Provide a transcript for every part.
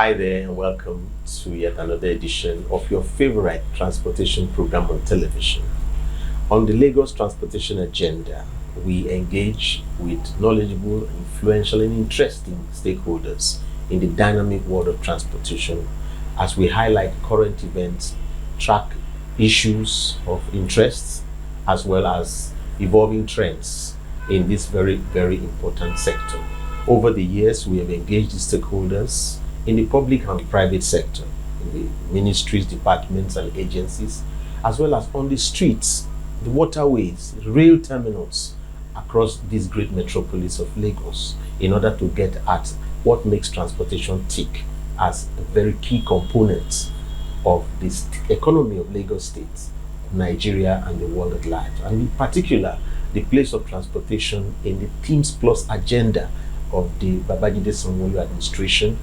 Hi there, and welcome to yet another edition of your favorite transportation program on television. On the Lagos Transportation Agenda, we engage with knowledgeable, influential, and interesting stakeholders in the dynamic world of transportation as we highlight current events, track issues of interest, as well as evolving trends in this very, very important sector. Over the years, we have engaged the stakeholders in the public and private sector, in the ministries, departments, and agencies, as well as on the streets, the waterways, rail terminals across this great metropolis of Lagos, in order to get at what makes transportation tick as a very key component of this economy of Lagos State, Nigeria, and the world at large, and in particular, the place of transportation in the Teams Plus agenda of the Babajide Sanwo-Olu administration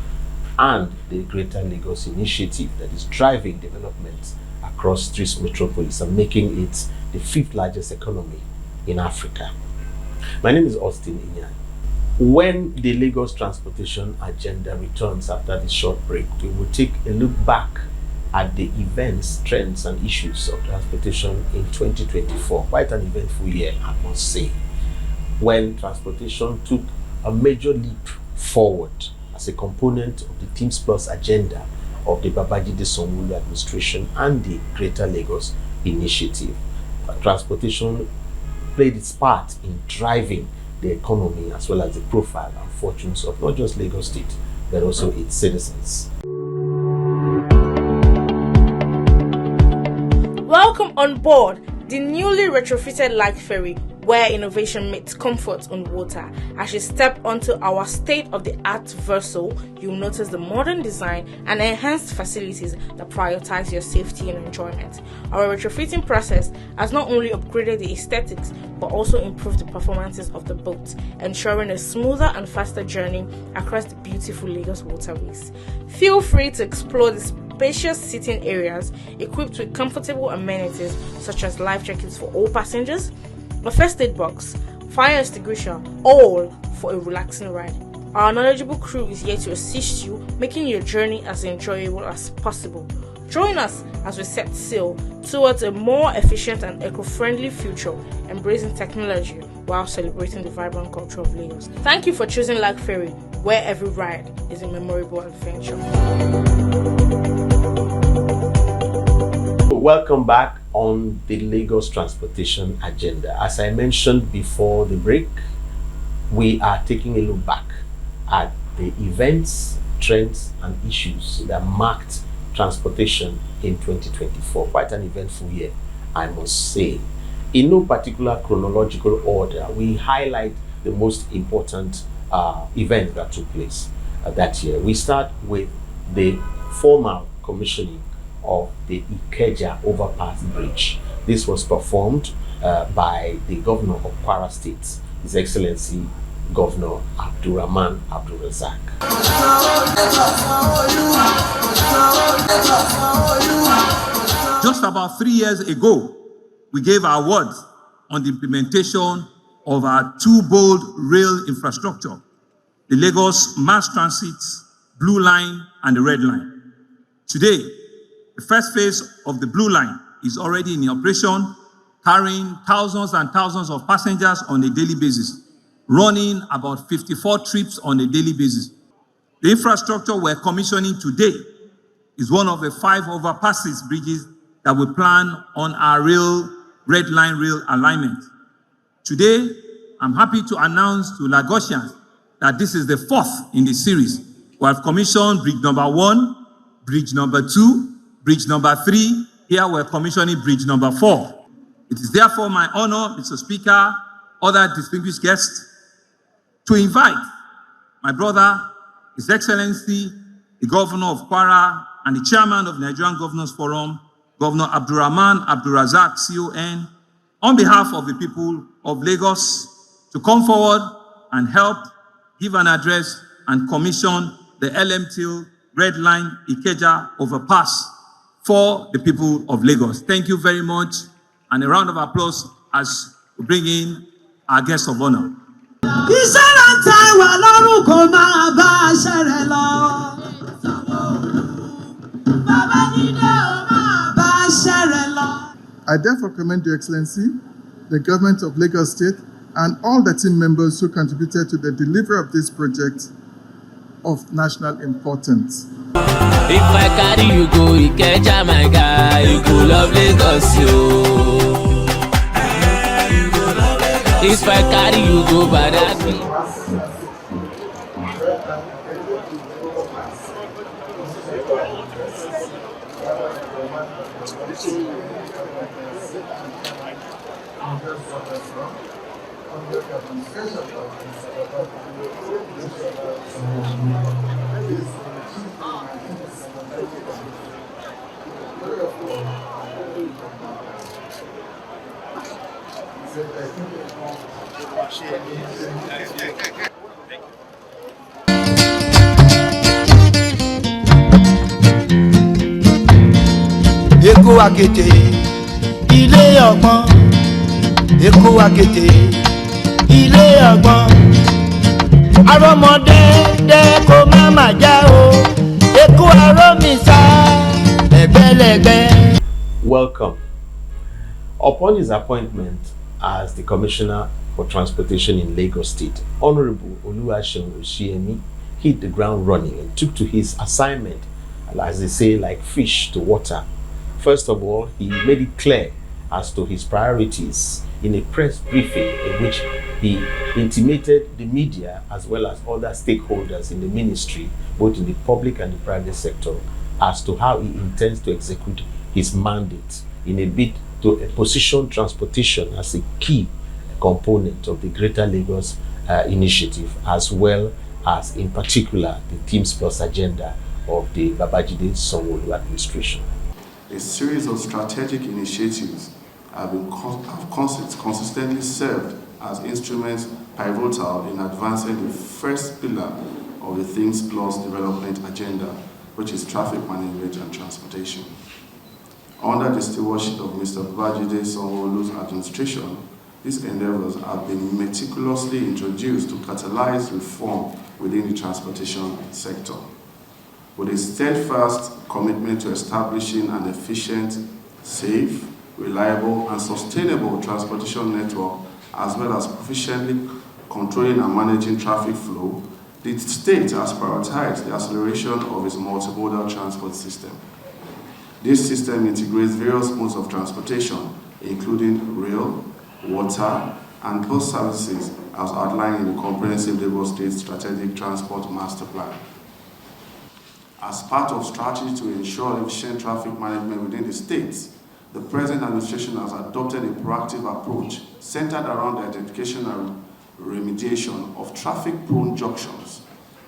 and the Greater Lagos Initiative that is driving development across this metropolis and making it the 5th largest economy in Africa. My name is Austin Inyan. When the Lagos Transportation Agenda returns after this short break, we will take a look back at the events, trends, and issues of transportation in 2024. Quite an eventful year, I must say, when transportation took a major leap forward as a component of the Teams Plus agenda of the Babajide Sanwo-Olu administration and the Greater Lagos Initiative. Transportation played its part in driving the economy as well as the profile and fortunes of not just Lagos State, but also its citizens. Welcome on board the newly retrofitted Light Ferry, where innovation meets comfort on water. As you step onto our state-of-the-art vessel, you'll notice the modern design and enhanced facilities that prioritize your safety and enjoyment. Our retrofitting process has not only upgraded the aesthetics, but also improved the performances of the boat, ensuring a smoother and faster journey across the beautiful Lagos waterways. Feel free to explore the spacious sitting areas equipped with comfortable amenities such as life jackets for all passengers, a first aid box, fire extinguisher, all for a relaxing ride. Our knowledgeable crew is here to assist you, making your journey as enjoyable as possible. Join us as we set sail towards a more efficient and eco-friendly future, embracing technology while celebrating the vibrant culture of Lagos. Thank you for choosing Light Ferry, where every ride is a memorable adventure. Welcome back on the Lagos Transportation Agenda. As I mentioned before the break, we are taking a look back at the events, trends, and issues that marked transportation in 2024. Quite an eventful year, I must say. In no particular chronological order, we highlight the most important events that took place that year. We start with the formal commissioning of the Ikeja Overpass Bridge. This was performed by the Governor of Kwara State, His Excellency Governor Abdurrahman Abdulrazak. Just about 3 years ago, we gave our awards on the implementation of our two bold rail infrastructure, the Lagos Mass Transit, Blue Line, and the Red Line. Today, the first phase of the Blue Line is already in operation, carrying thousands and thousands of passengers on a daily basis, running about 54 trips on a daily basis. The infrastructure we're commissioning today is one of the 5 overpasses bridges that we plan on our Red Line rail alignment. Today, I'm happy to announce to Lagosians that this is the 4th in the series. We have commissioned bridge number 1, bridge number 2, bridge number 3, here we're commissioning bridge number 4. It is therefore my honor, Mr. Speaker, other distinguished guests, to invite my brother, His Excellency, the Governor of Kwara and the Chairman of Nigerian Governors Forum, Governor Abdurrahman Abdulrazak, CON, on behalf of the people of Lagos, to come forward and help give an address and commission the LMT Red Line Ikeja Overpass for the people of Lagos. Thank you very much, and a round of applause as we bring in our guest of honor. Iṣẹ́ láti wà lọ́rùn kò máa bá a ṣẹlẹ̀ lọ. I therefore commend Your Excellency, the government of Lagos State, and all the team members who contributed to the delivery of this project of national importance. If I carry you go Ikeja, my guy, you go love Lagos, yo. If I carry you go Badagry. Èkó àkété ilé ọgbọ́n, Èkó àkété ilé ọgbọ́n, arọ́mọdé dẹ́ kó má má já o, Èkó àrọ́mísà ẹgbẹ́lẹ́gbẹ́. Welcome. Upon his appointment as the Commissioner for Transportation in Lagos State, Honorable Oluwaseun Oshiemi hit the ground running and took to his assignment, as they say, like fish to water. First of all, he made it clear as to his priorities in a press briefing in which he intimated the media as well as other stakeholders in the ministry, both in the public and the private sector, as to how he intends to execute his mandate in a bid to position transportation as a key component of the Greater Lagos initiative, as well as in particular the Teams Plus agenda of the Babajide Sanwo-Olu administration. A series of strategic initiatives have consistently served as instruments pivotal in advancing the first pillar of the Things Plus development agenda, which is traffic management and transportation. Under the stewardship of Mr. Babajide Sanwo-Olu's administration, these endeavors have been meticulously introduced to catalyze reform within the transportation sector. With a steadfast commitment to establishing an efficient, safe, reliable, and sustainable transportation network, as well as proficiently controlling and managing traffic flow, the state has prioritized the acceleration of its multimodal transport system. This system integrates various modes of transportation, including rail, water, and bus services, as outlined in the Comprehensive Lagos State Strategic Transport Master Plan. As part of strategy to ensure efficient traffic management within the states, the present administration has adopted a proactive approach centered around the identification and remediation of traffic-prone junctions.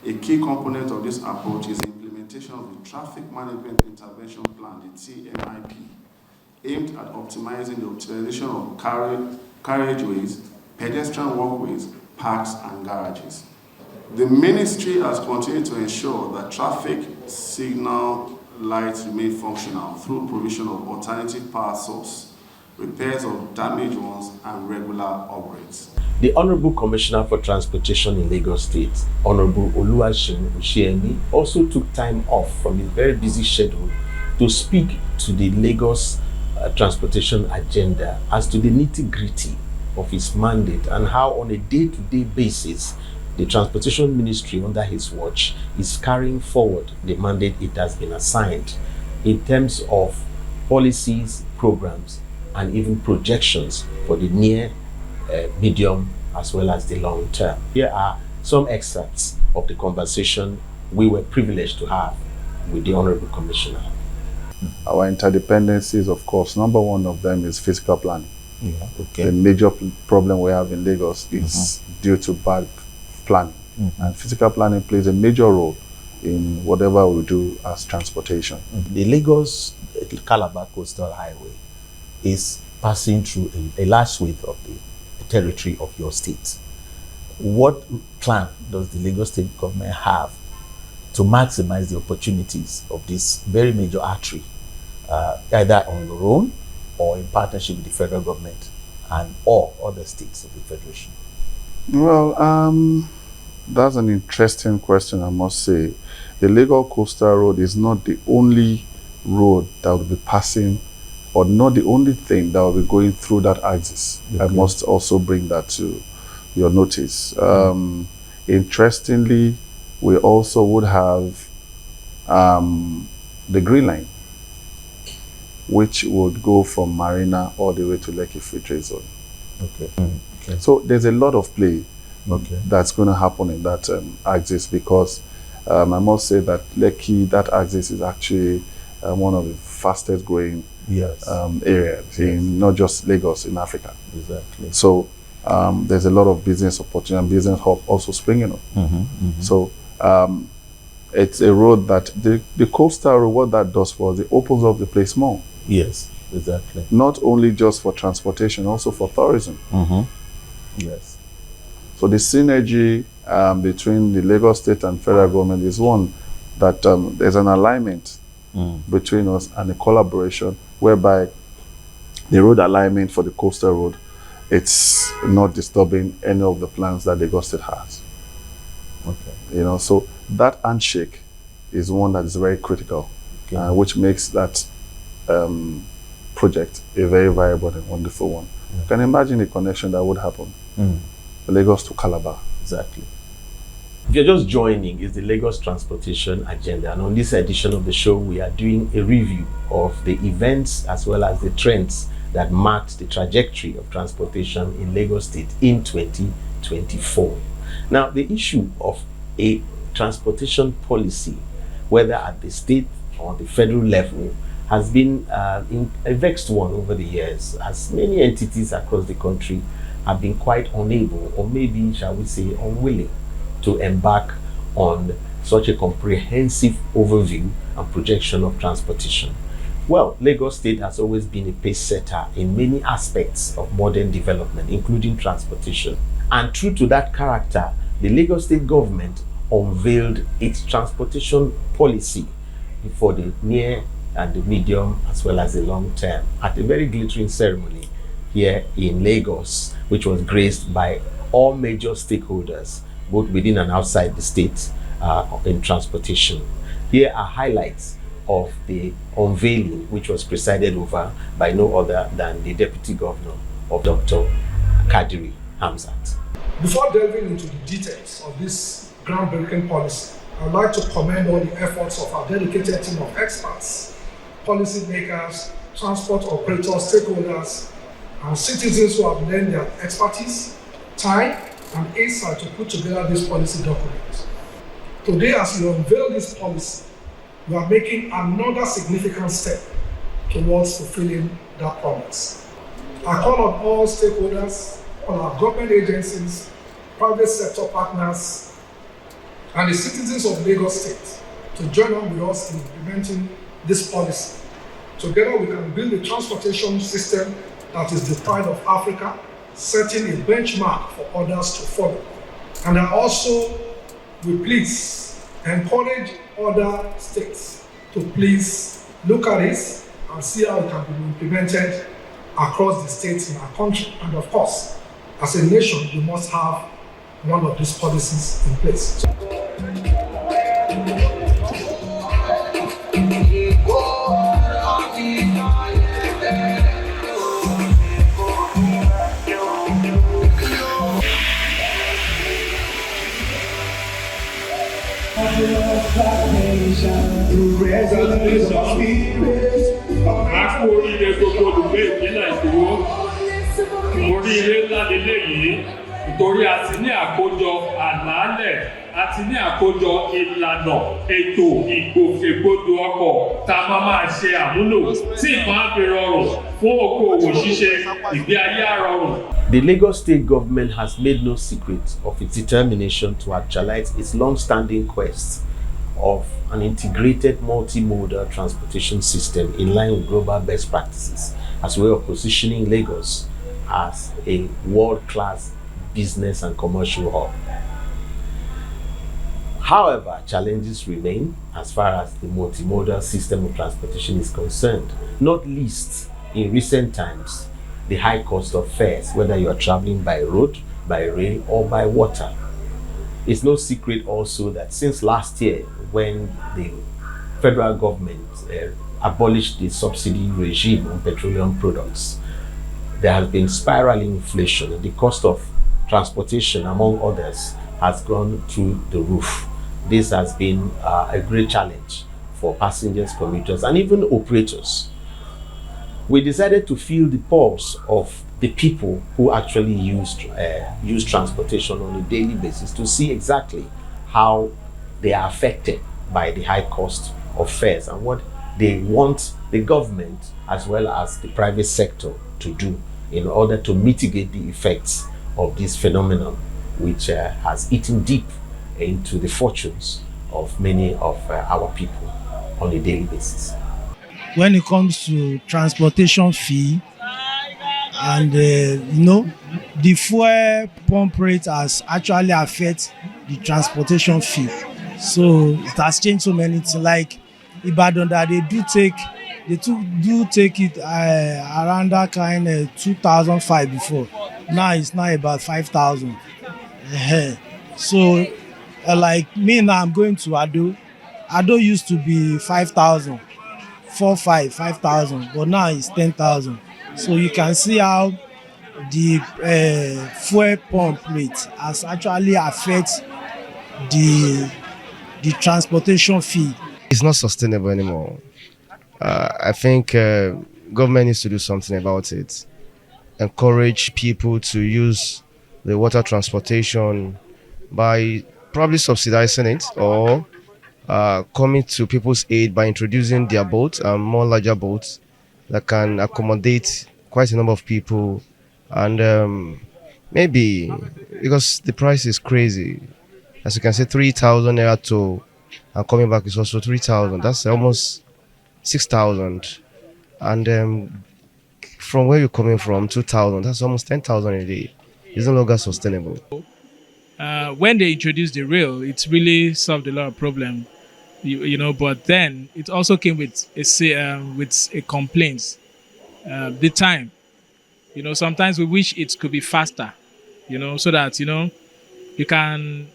A key component of this approach is the implementation of the Traffic Management Intervention Plan, the TMIP, aimed at optimizing the utilization of carriageways, pedestrian walkways, parks, and garages. The ministry has continued to ensure that traffic signal lights remain functional through provision of alternative power source, repairs of damaged ones, and regular upgrades. The Honorable Commissioner for Transportation in Lagos State, Honorable Oluwaseun Oshiemi, also took time off from his very busy schedule to speak to the Lagos transportation agenda as to the nitty-gritty of his mandate and how on a day-to-day basis the Transportation Ministry under his watch is carrying forward the mandate it has been assigned in terms of policies, programs, and even projections for the near, medium, as well as the long term. Here are some excerpts of the conversation we were privileged to have with the Honorable Commissioner. Our interdependencies, of course, number one of them is physical planning. Yeah, okay. The major problem we have in Lagos is due to bad planning. And physical planning plays a major role in whatever we do as transportation. The Lagos Calabar Coastal Highway is passing through a large swath of the territory of your state. What plan does the Lagos State government have to maximize the opportunities of this very major artery, either on your own or in partnership with the federal government and all other states of the Federation? Well, that's an interesting question, I must say. The Lagos Coastal Road is not the only road that will be passing but not the only thing that will be going through that axis. I must also bring that to your notice. Interestingly, we also would have the Green Line, which would go from Marina all the way to Lekki Free Trade Zone. Okay. So there's a lot of play Okay. that's going to happen in that axis, because I must say that Lekki, that axis is actually one of the fastest growing areas in not just Lagos, in Africa. Exactly. So there's a lot of business opportunity and business hub also springing up. So it's a road that the coastal road, what that does for us, it opens up the place more. Yes, exactly. Not only just for transportation, also for tourism. Yes. So the synergy between the Lagos State and federal government is one that there's an alignment between us and a collaboration whereby the road alignment for the coastal road, it's not disturbing any of the plans that Lagos State has. Okay. So that handshake is one that is very critical, which makes that project a very viable and wonderful one. You can imagine the connection that would happen. Lagos to Calabar. Exactly. If you're just joining, it's the Lagos Transportation Agenda, and on this edition of the show, we are doing a review of the events as well as the trends that marked the trajectory of transportation in Lagos State in 2024. Now, the issue of a transportation policy, whether at the state or the federal level, has been a vexed one over the years, as many entities across the country have been quite unable, or maybe, shall we say, unwilling to embark on such a comprehensive overview and projection of transportation. Well, Lagos State has always been a pace setter in many aspects of modern development, including transportation. And true to that character, the Lagos State government unveiled its transportation policy for the near and the medium as well as the long term at a very glittering ceremony here in Lagos, which was graced by all major stakeholders, both within and outside the state in transportation. Here are highlights of the unveiling, which was presided over by no other than the Deputy Governor of Dr. Kadiri Hamzat. Before delving into the details of this groundbreaking policy, I'd like to commend all the efforts of our dedicated team of experts, policymakers, transport operators, stakeholders, and citizens who have lent their expertise, time, and insight to put together this policy document. Today, as we unveil this policy, we are making another significant step towards fulfilling that promise. I call on all stakeholders, all our government agencies, private sector partners, and the citizens of Lagos State to join on with us in implementing this policy. Together, we can build a transportation system that is the pride of Africa, setting a benchmark for others to follow. And I also will please encourage other states to please look at this and see how it can be implemented across the states in our country. And of course, as a nation, we must have one of these policies in place. Àpò oríire gbogbo olùgbé ìpínlẹ̀ Ìdó. Oríire ńlá lélẹ́yìí nítorí a ti ní àkójọ àlàálẹ̀, a ti ní àkójọ ìlànà ètò ìgbòkègbodò ọkọ̀ tá a máa ṣe àmúlò tí nǹkan á fi rọrùn fún okòòwò ṣíṣe, ìgbé ayé á rọrùn. The Lagos State government has made no secret of its determination to actualize its long-standing quest of an integrated multimodal transportation system in line with global best practices, as well as positioning Lagos as a world-class business and commercial hub. However, challenges remain as far as the multimodal system of transportation is concerned, not least in recent times, the high cost of fares, whether you are traveling by road, by rail, or by water. It's no secret also that since last year, when the federal government abolished the subsidy regime on petroleum products, there has been spiraling inflation, and the cost of transportation, among others, has gone through the roof. This has been a great challenge for passengers, commuters, and even operators. We decided to feel the pulse of the people who actually use transportation on a daily basis to see exactly how they are affected by the high cost of fares and what they want the government as well as the private sector to do in order to mitigate the effects of this phenomenon, which has eaten deep into the fortunes of many of our people on a daily basis. When it comes to transportation fee, and the fuel pump rate has actually affected the transportation fee. So it has changed so many things. Like Ibadan, that they do take it around that kind 2005 before. Now it's now about 5,000. So like me now, I'm going to Ado. Ado used to be 5,000, 5,000, but now it's 10,000. So you can see how the fuel pump rate has actually affected the transportation fee. It's not sustainable anymore. I think government needs to do something about it. Encourage people to use the water transportation by probably subsidizing it, or coming to people's aid by introducing their boats and more larger boats that can accommodate quite a number of people. And maybe, because the price is crazy, as you can see, 3,000 naira to and coming back is also 3,000. That's almost 6,000. And from where you're coming from, 2,000, that's almost 10,000 a day. It's no longer sustainable. When they introduced the rail, it's really solved a lot of problem, but then it also came with a complaint. The time, sometimes we wish it could be faster, so that, you can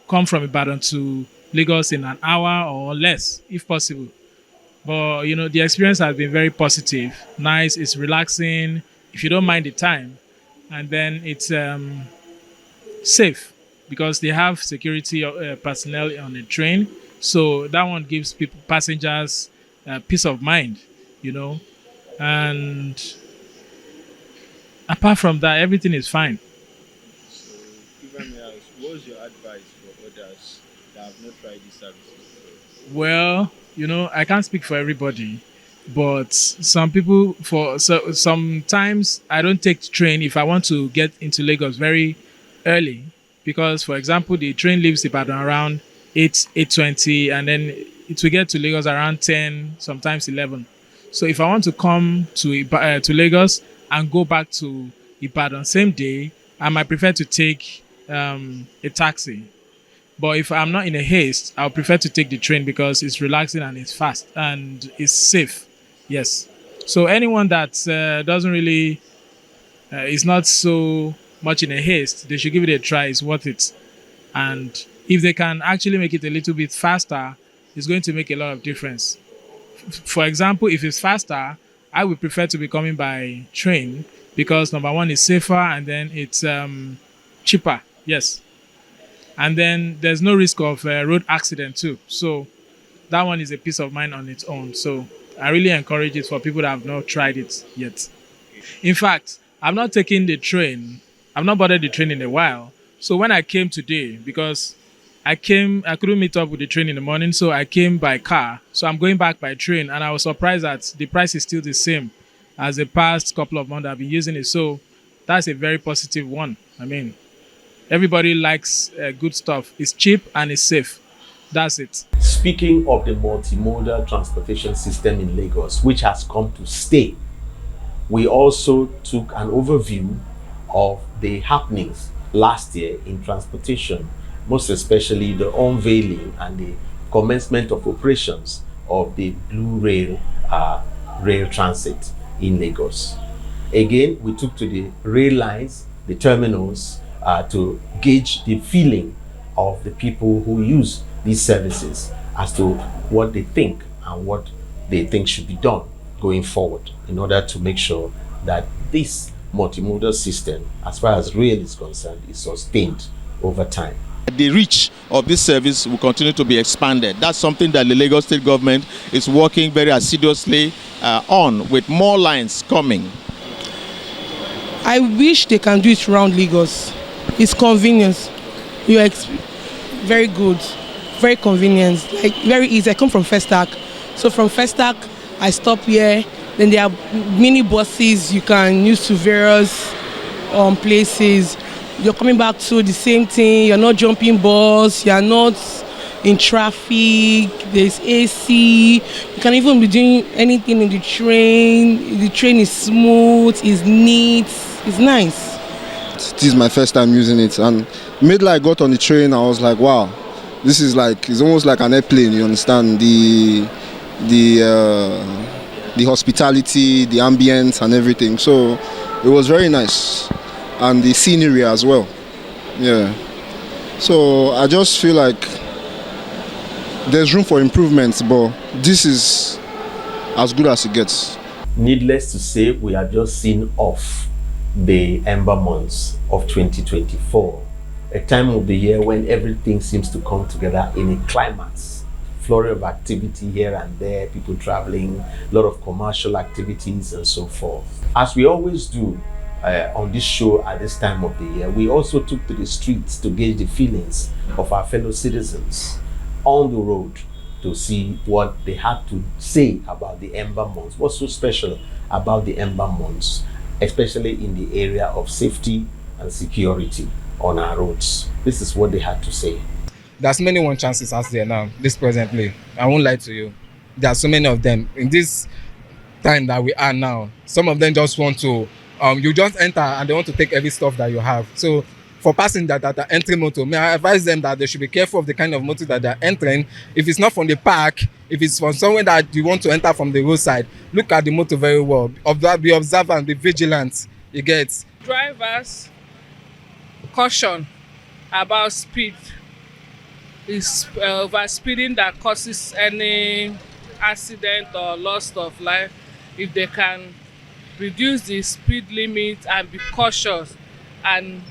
come from Ibadan to Lagos in an hour or less, if possible. But, the experience has been very positive. Nice, it's relaxing, if you don't mind the time. And then it's safe, because they have security personnel on the train. So that one gives passengers peace of mind, And apart from that, everything is fine. So, if I may ask, what's your advice for others that have not tried these services? Well, I can't speak for everybody, but some people, sometimes I don't take the train if I want to get into Lagos very early, because, for example, the train leaves Ibadan around 8:20, and then it will get to Lagos around 10, sometimes 11. So if I want to come to Lagos and go back to Ibadan same day, I might prefer to take a taxi. But if I'm not in a haste, I'll prefer to take the train, because it's relaxing and it's fast and it's safe. Yes. So anyone that doesn't really is not so much in a haste, they should give it a try. It's worth it. And if they can actually make it a little bit faster, it's going to make a lot of difference. For example, if it's faster, I would prefer to be coming by train, because number one, it's safer, and then it's cheaper. Yes. And then there's no risk of road accident too. So that one is a peace of mind on its own. So I really encourage it for people that have not tried it yet. In fact, I've not taken the train. I've not bothered the train in a while. So when I came today, because I couldn't meet up with the train in the morning, so I came by car. So I'm going back by train, and I was surprised that the price is still the same as the past couple of months I've been using it. So that's a very positive one. I mean, everybody likes good stuff. It's cheap and it's safe. That's it. Speaking of the multimodal transportation system in Lagos, which has come to stay, we also took an overview of the happenings last year in transportation, most especially the unveiling and the commencement of operations of the Blue Rail transit in Lagos. Again, we took to the rail lines, the terminals, to gauge the feeling of the people who use these services as to what they think and what they think should be done going forward in order to make sure that this multimodal system, as far as rail is concerned, is sustained over time. The reach of this service will continue to be expanded. That's something that the Lagos State government is working very assiduously on, with more lines coming. I wish they can do it around Lagos. It's convenience. Very good, very convenient, like very easy. I come from Festac, so from Festac I stop here. Then there are mini buses you can use to various places. You're coming back to the same thing. You're not jumping bus. You're not in traffic. There's AC. You can even be doing anything in the train. The train is smooth. It's neat. It's nice. This is my first time using it, and immediately I got on the train, I was like, wow, this is like, it's almost like an airplane. You understand the hospitality, the ambience, and everything. So it was very nice, and the scenery as well. Yeah. So I just feel like there's room for improvements, but this is as good as it gets. Needless to say, we have just seen off the ember months of 2024, a time of the year when everything seems to come together in a climax. Flurry of activity here and there, people traveling, a lot of commercial activities and so forth. As we always do on this show at this time of the year, we also took to the streets to gauge the feelings of our fellow citizens on the road to see what they had to say about the ember months. What's so special about the ember months, especially in the area of safety and security on our roads? This is what they had to say. There's many one chances out there now, this presently. I won't lie to you. There are so many of them. In this time that we are now, some of them just want to, you just enter and they want to take every stuff that you have. So for passengers that are entering motor, may I advise them that they should be careful of the kind of motor that they're entering. If it's not from the park, if it's from somewhere that you want to enter from the roadside, look at the motor very well. Be observant, be vigilant. You get. Drivers, caution about speed. It's over speeding that causes any accident or loss of life. If they can reduce the speed limit and be cautious, and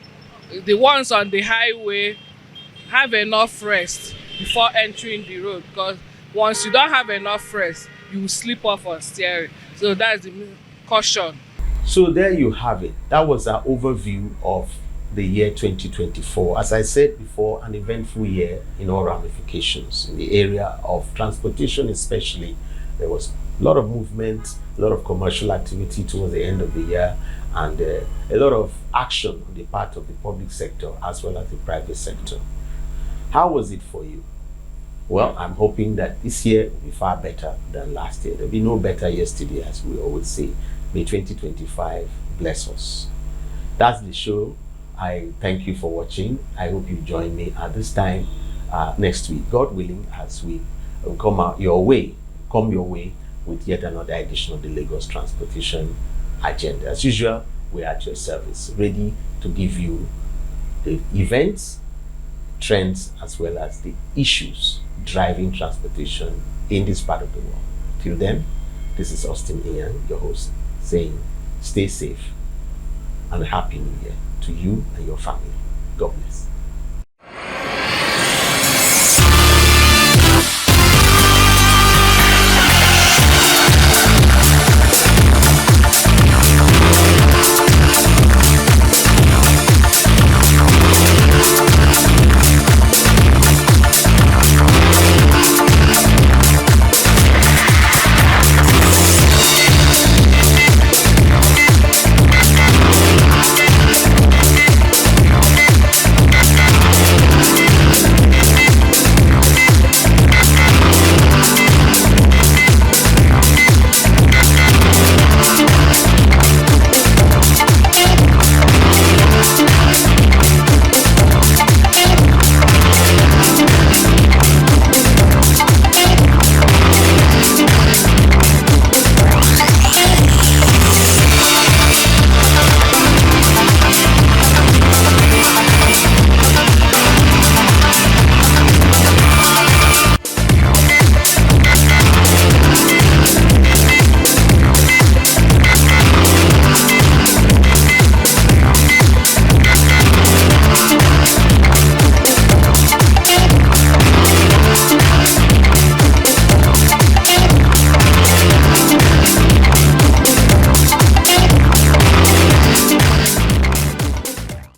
the ones on the highway have enough rest before entering the road, because once you don't have enough rest, you will slip off on steering. So that's the caution. So there you have it. That was our overview of the year 2024. As I said before, an eventful year in all ramifications. In the area of transportation especially, there was a lot of movement, a lot of commercial activity towards the end of the year, and a lot of action on the part of the public sector as well as the private sector. How was it for you? Well, I'm hoping that this year will be far better than last year. There'll be no better yesterday, as we always say. May 2025 bless us. That's the show. I thank you for watching. I hope you join me at this time next week, God willing, as we come your way with yet another edition of the Lagos Transportation Agenda. As usual, we're at your service, ready to give you the events, trends, as well as the issues driving transportation in this part of the world. Till then, this is Austin Ian, your host, saying stay safe and Happy New Year to you and your family. God bless.